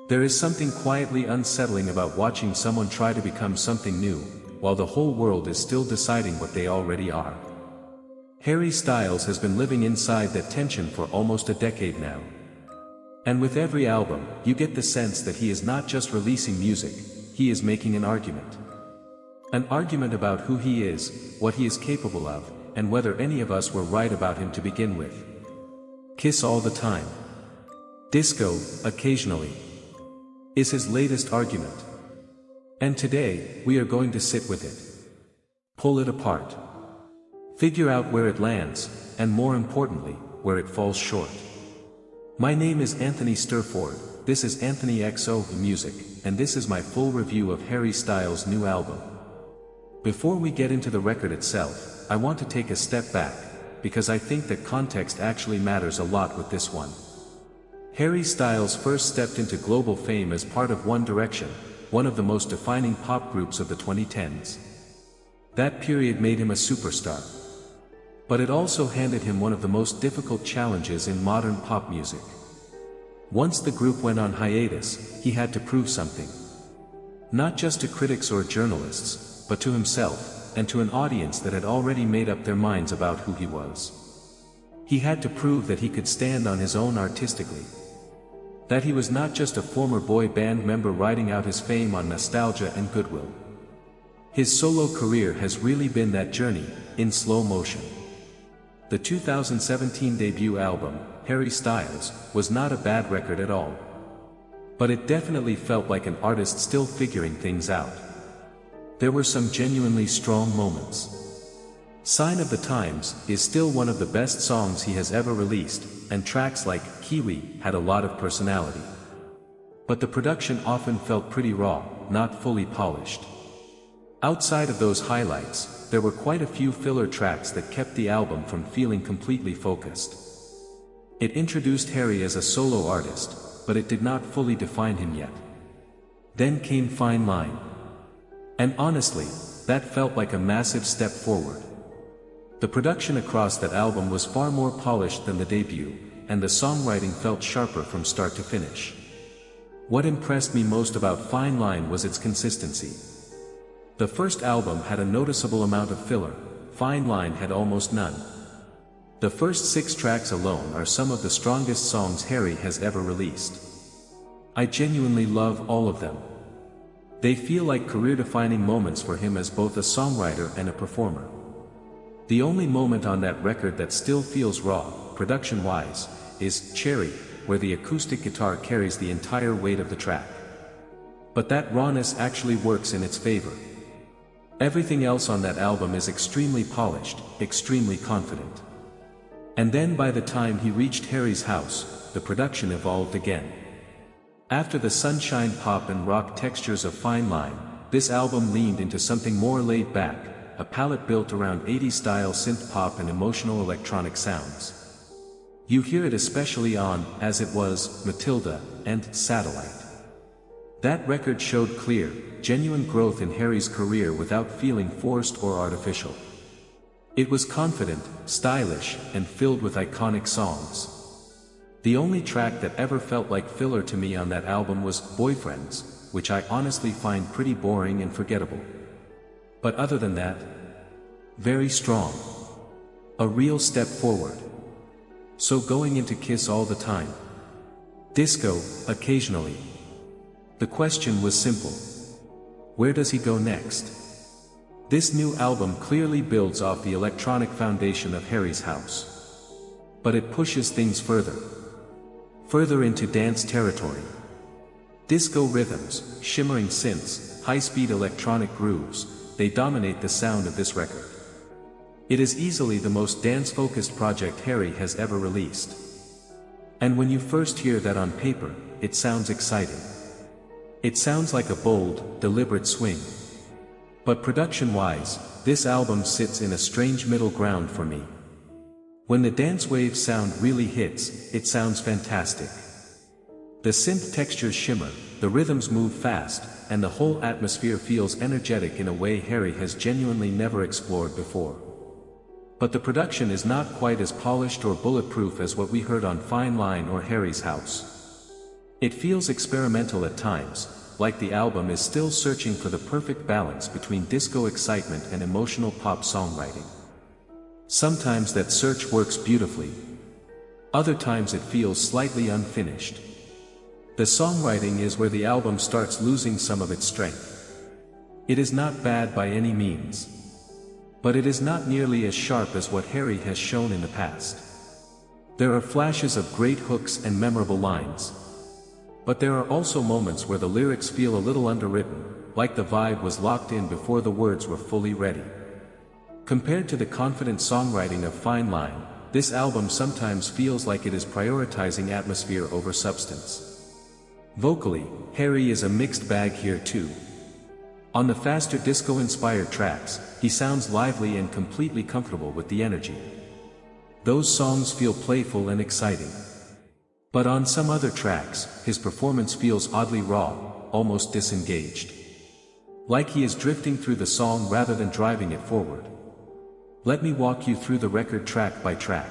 There is something quietly unsettling about watching someone try to become something new, while the whole world is still deciding what they already are. Harry Styles has been living inside that tension for almost a decade now. And with every album, you get the sense that he is not just releasing music, he is making an argument. An argument about who he is, what he is capable of, and whether any of us were right about him to begin with. Kiss all the time. Disco, occasionally, is his latest argument. And today, we are going to sit with it. Pull it apart. Figure out where it lands, and more importantly, where it falls short. My name is Anthony Sturford, this is Anthony XO Music, and this is my full review of Harry Styles' new album. Before we get into the record itself, I want to take a step back, because I think that context actually matters a lot with this one. Harry Styles first stepped into global fame as part of One Direction, one of the most defining pop groups of the 2010s. That period made him a superstar. But it also handed him one of the most difficult challenges in modern pop music. Once the group went on hiatus, he had to prove something. Not just to critics or journalists, but to himself, and to an audience that had already made up their minds about who he was. He had to prove that he could stand on his own artistically. That he was not just a former boy band member riding out his fame on nostalgia and goodwill. His solo career has really been that journey, in slow motion. The 2017 debut album, Harry Styles, was not a bad record at all. But it definitely felt like an artist still figuring things out. There were some genuinely strong moments. Sign of the Times is still one of the best songs he has ever released, and tracks like Kiwi had a lot of personality. But the production often felt pretty raw, not fully polished. Outside of those highlights, there were quite a few filler tracks that kept the album from feeling completely focused. It introduced Harry as a solo artist, but it did not fully define him yet. Then came Fine Line. And honestly, that felt like a massive step forward. The production across that album was far more polished than the debut, and the songwriting felt sharper from start to finish. What impressed me most about Fine Line was its consistency. The first album had a noticeable amount of filler, Fine Line had almost none. The first 6 tracks alone are some of the strongest songs Harry has ever released. I genuinely love all of them. They feel like career-defining moments for him as both a songwriter and a performer. The only moment on that record that still feels raw, production-wise, is Cherry, where the acoustic guitar carries the entire weight of the track. But that rawness actually works in its favor. Everything else on that album is extremely polished, extremely confident. And then by the time he reached Harry's House, the production evolved again. After the sunshine pop and rock textures of Fine Line, this album leaned into something more laid back, a palette built around 80s-style synth pop and emotional electronic sounds. You hear it especially on As It Was, Matilda, and Satellite. That record showed clear, genuine growth in Harry's career without feeling forced or artificial. It was confident, stylish, and filled with iconic songs. The only track that ever felt like filler to me on that album was Boyfriends, which I honestly find pretty boring and forgettable. But other than that, very strong. A real step forward. So going into Kiss All the Time. Disco, occasionally. The question was simple. Where does he go next? This new album clearly builds off the electronic foundation of Harry's House. But it pushes things further. Further into dance territory. Disco rhythms, shimmering synths, high-speed electronic grooves, they dominate the sound of this record. It is easily the most dance-focused project Harry has ever released. And when you first hear that on paper, it sounds exciting. It sounds like a bold, deliberate swing. But production-wise, this album sits in a strange middle ground for me. When the dance wave sound really hits, it sounds fantastic. The synth textures shimmer, the rhythms move fast, and the whole atmosphere feels energetic in a way Harry has genuinely never explored before. But the production is not quite as polished or bulletproof as what we heard on Fine Line or Harry's House. It feels experimental at times, like the album is still searching for the perfect balance between disco excitement and emotional pop songwriting. Sometimes that search works beautifully. Other times it feels slightly unfinished. The songwriting is where the album starts losing some of its strength. It is not bad by any means. But it is not nearly as sharp as what Harry has shown in the past. There are flashes of great hooks and memorable lines. But there are also moments where the lyrics feel a little underwritten, like the vibe was locked in before the words were fully ready. Compared to the confident songwriting of Fine Line, this album sometimes feels like it is prioritizing atmosphere over substance. Vocally, Harry is a mixed bag here too. On the faster disco-inspired tracks, he sounds lively and completely comfortable with the energy. Those songs feel playful and exciting. But on some other tracks, his performance feels oddly raw, almost disengaged. Like he is drifting through the song rather than driving it forward. Let me walk you through the record track by track.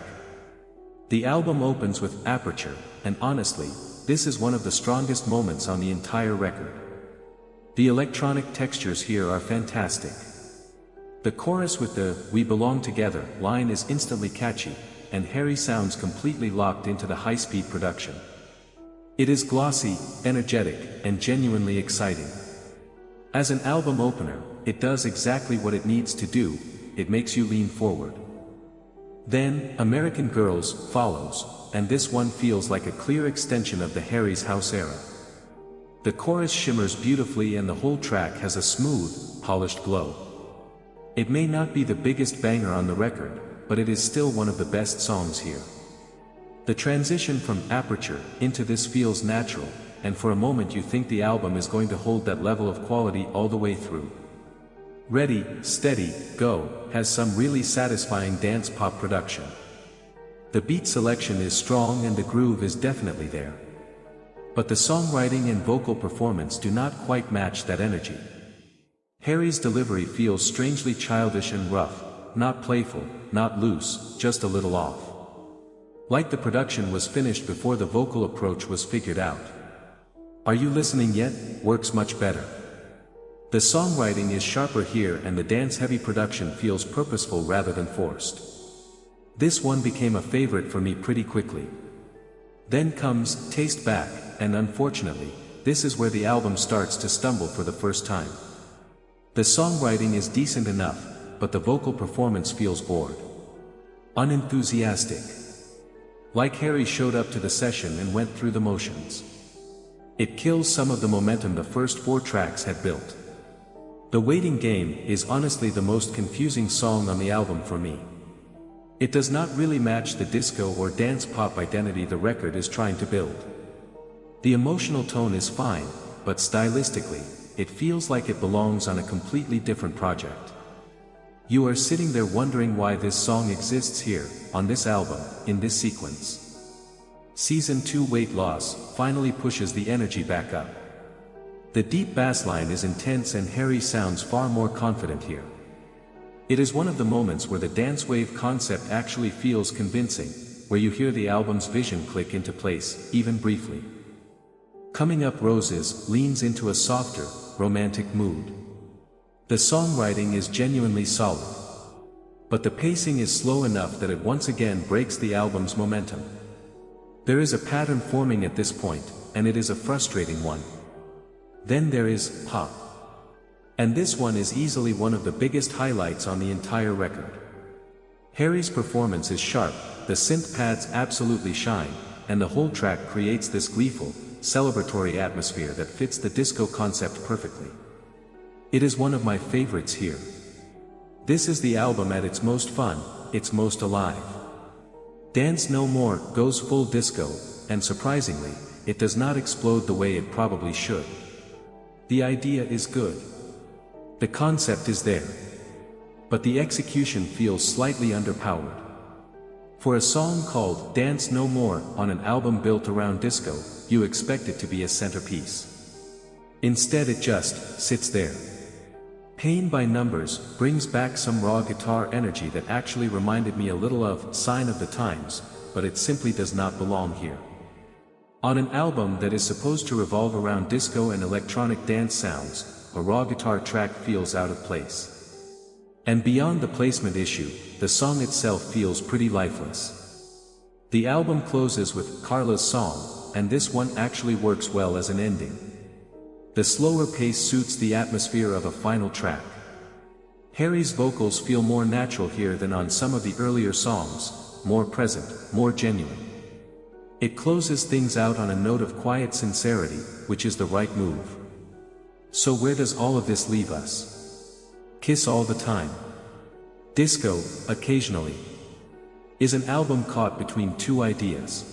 The album opens with Aperture, and honestly, this is one of the strongest moments on the entire record. The electronic textures here are fantastic. The chorus with the "We belong together" line is instantly catchy, and Harry sounds completely locked into the high-speed production. It is glossy, energetic, and genuinely exciting. As an album opener, it does exactly what it needs to do, it makes you lean forward. Then, American Girls follows, and this one feels like a clear extension of the Harry's House era. The chorus shimmers beautifully and the whole track has a smooth, polished glow. It may not be the biggest banger on the record, but it is still one of the best songs here. The transition from Aperture into this feels natural, and for a moment you think the album is going to hold that level of quality all the way through. Ready, Steady, Go has some really satisfying dance pop production. The beat selection is strong and the groove is definitely there. But the songwriting and vocal performance do not quite match that energy. Harry's delivery feels strangely childish and rough, not playful, not loose, just a little off. Like the production was finished before the vocal approach was figured out. Are You Listening Yet? Works much better. The songwriting is sharper here and the dance-heavy production feels purposeful rather than forced. This one became a favorite for me pretty quickly. Then comes Taste Back, and unfortunately, this is where the album starts to stumble for the first time. The songwriting is decent enough, but the vocal performance feels bored. Unenthusiastic. Like Harry showed up to the session and went through the motions. It kills some of the momentum the first 4 tracks had built. The Waiting Game is honestly the most confusing song on the album for me. It does not really match the disco or dance pop identity the record is trying to build. The emotional tone is fine, but stylistically, it feels like it belongs on a completely different project. You are sitting there wondering why this song exists here, on this album, in this sequence. Season 2 Weight Loss finally pushes the energy back up. The deep bass line is intense and Harry sounds far more confident here. It is one of the moments where the dance wave concept actually feels convincing, where you hear the album's vision click into place, even briefly. Coming Up Roses leans into a softer, romantic mood. The songwriting is genuinely solid. But the pacing is slow enough that it once again breaks the album's momentum. There is a pattern forming at this point, and it is a frustrating one. Then there is Pop. And this one is easily one of the biggest highlights on the entire record. Harry's performance is sharp, the synth pads absolutely shine, and the whole track creates this gleeful, celebratory atmosphere that fits the disco concept perfectly. It is one of my favorites here. This is the album at its most fun, its most alive. Dance No More goes full disco, and surprisingly, it does not explode the way it probably should. The idea is good. The concept is there. But the execution feels slightly underpowered. For a song called Dance No More on an album built around disco, you expect it to be a centerpiece. Instead it just sits there. Pain by Numbers brings back some raw guitar energy that actually reminded me a little of Sign of the Times, but it simply does not belong here. On an album that is supposed to revolve around disco and electronic dance sounds, a raw guitar track feels out of place. And beyond the placement issue, the song itself feels pretty lifeless. The album closes with Carla's song, and this one actually works well as an ending. The slower pace suits the atmosphere of a final track. Harry's vocals feel more natural here than on some of the earlier songs, more present, more genuine. It closes things out on a note of quiet sincerity, which is the right move. So where does all of this leave us? Kiss All the Time. Disco, Occasionally, is an album caught between two ideas.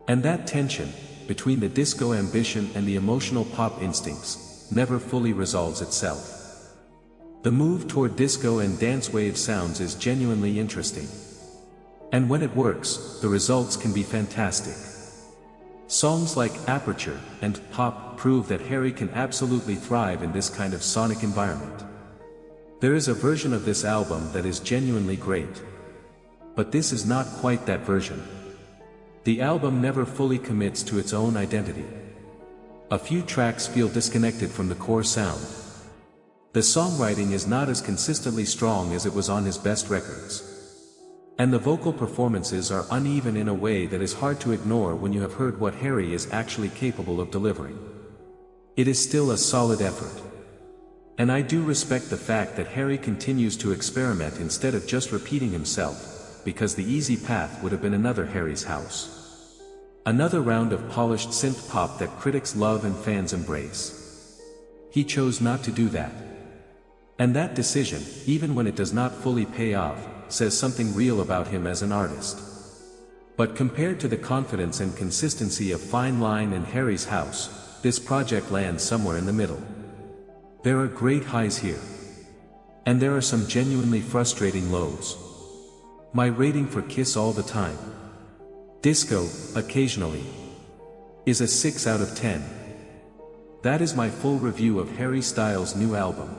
And that tension, between the disco ambition and the emotional pop instincts, never fully resolves itself. The move toward disco and dance wave sounds is genuinely interesting. And when it works, the results can be fantastic. Songs like Aperture and Pop prove that Harry can absolutely thrive in this kind of sonic environment. There is a version of this album that is genuinely great. But this is not quite that version. The album never fully commits to its own identity. A few tracks feel disconnected from the core sound. The songwriting is not as consistently strong as it was on his best records. And the vocal performances are uneven in a way that is hard to ignore when you have heard what Harry is actually capable of delivering. It is still a solid effort. And I do respect the fact that Harry continues to experiment instead of just repeating himself, because the easy path would have been another Harry's House. Another round of polished synth pop that critics love and fans embrace. He chose not to do that. And that decision, even when it does not fully pay off, says something real about him as an artist. But compared to the confidence and consistency of Fine Line and Harry's House, this project lands somewhere in the middle. There are great highs here. And there are some genuinely frustrating lows. My rating for Kiss All the Time, Disco, Occasionally, is a 6 out of 10. That is my full review of Harry Styles' new album.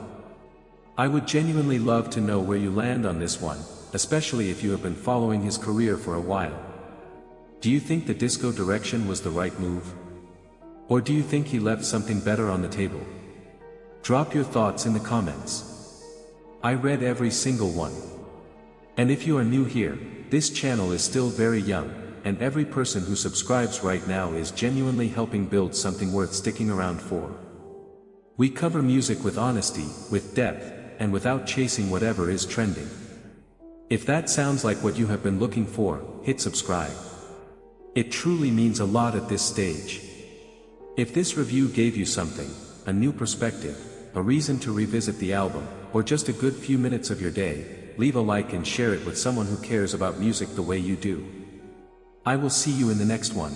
I would genuinely love to know where you land on this one, especially if you have been following his career for a while. Do you think the disco direction was the right move? Or do you think he left something better on the table? Drop your thoughts in the comments. I read every single one. And if you are new here, this channel is still very young, and every person who subscribes right now is genuinely helping build something worth sticking around for. We cover music with honesty, with depth, and without chasing whatever is trending. If that sounds like what you have been looking for, hit subscribe. It truly means a lot at this stage. If this review gave you something, a new perspective, a reason to revisit the album, or just a good few minutes of your day, leave a like and share it with someone who cares about music the way you do. I will see you in the next one.